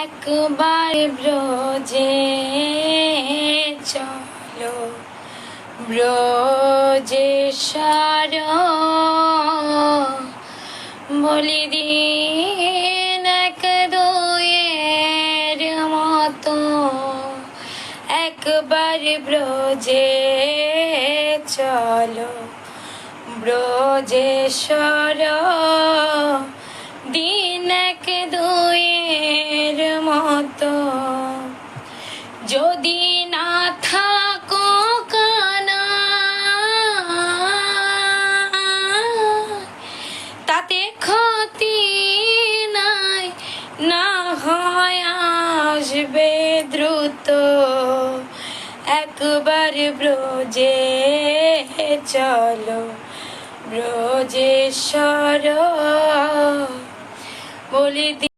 একবার ব্রজে চলো, ব্রজেশ্বর বলি দিন এক দুয়ের মতো। একবার ব্রজে চলো, ব্রজেশ্বর দিন এক দুয়ের মতো। যদি না থাকো কানা তাতে ক্ষতি নাই, না হয় আসবে দ্রুত। একবার ব্রজে চলো, ব্রজেশ্বর বলি